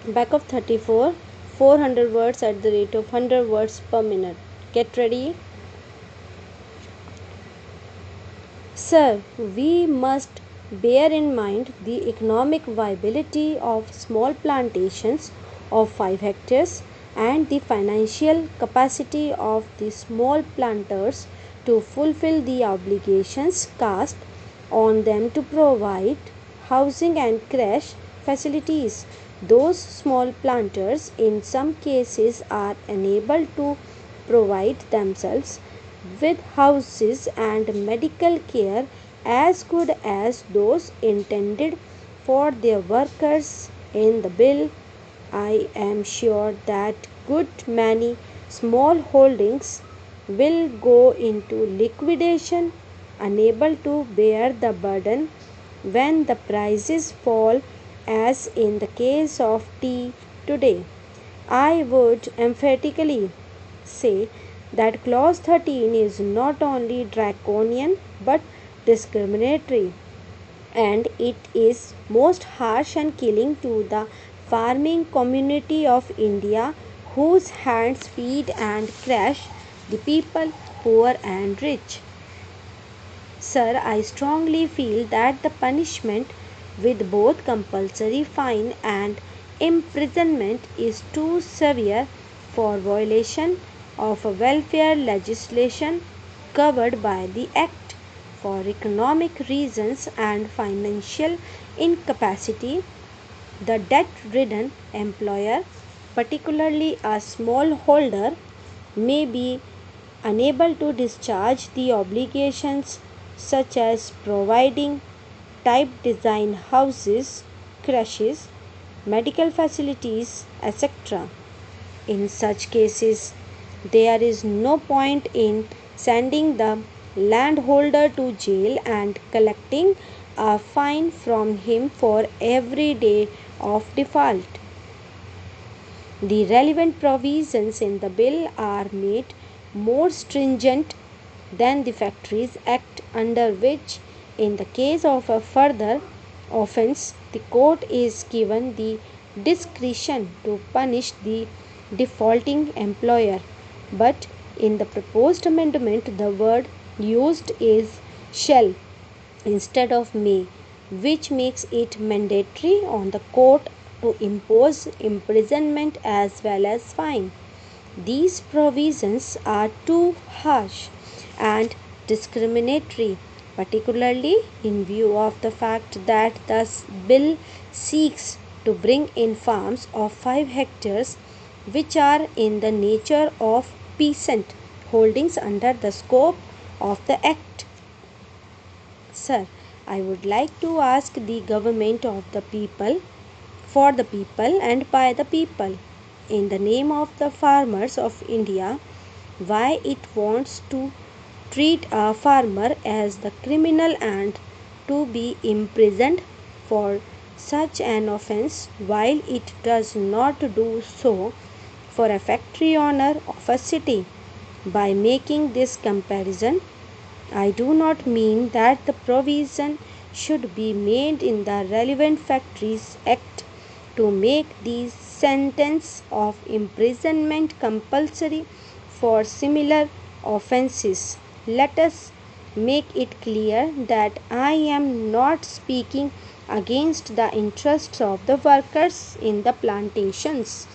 Back of 34, 400 words at the rate of 100 words per minute. Get ready. Sir, we must bear in mind the economic viability of small plantations of 5 hectares and the financial capacity of the small planters to fulfill the obligations cast on them to provide housing and creche facilities. Those small planters in some cases are unable to provide themselves with houses and medical care as good as those intended for their workers in the bill. I am sure that good many small holdings will go into liquidation, unable to bear the burden when the prices fall, as in the case of tea today. I would emphatically say that clause 13 is not only draconian but discriminatory, and it is most harsh and killing to the farming community of India, whose hands feed and crush the people, poor and rich. Sir, I strongly feel that the punishment with both compulsory fine and imprisonment is too severe for violation of a welfare legislation covered by the Act. For economic reasons and financial incapacity, the debt-ridden employer, particularly a smallholder, may be unable to discharge the obligations such as providing type design houses, creches, medical facilities, etc. In such cases, there is no point in sending the landholder to jail and collecting a fine from him for every day of default. The relevant provisions in the bill are made more stringent than the Factories Act, under which, in the case of a further offence, the court is given the discretion to punish the defaulting employer. But in the proposed amendment, the word used is shall instead of may, which makes it mandatory on the court to impose imprisonment as well as fine. These provisions are too harsh and discriminatory, particularly in view of the fact that the bill seeks to bring in farms of 5 hectares which are in the nature of peasant holdings under the scope of the Act. Sir, I would like to ask the government of the people, for the people and by the people, in the name of the farmers of India, why it wants to treat a farmer as the criminal and to be imprisoned for such an offence, while it does not do so for a factory owner of a city. By making this comparison, I do not mean that the provision should be made in the relevant Factories Act to make the sentence of imprisonment compulsory for similar offences. Let us make it clear that I am not speaking against the interests of the workers in the plantations.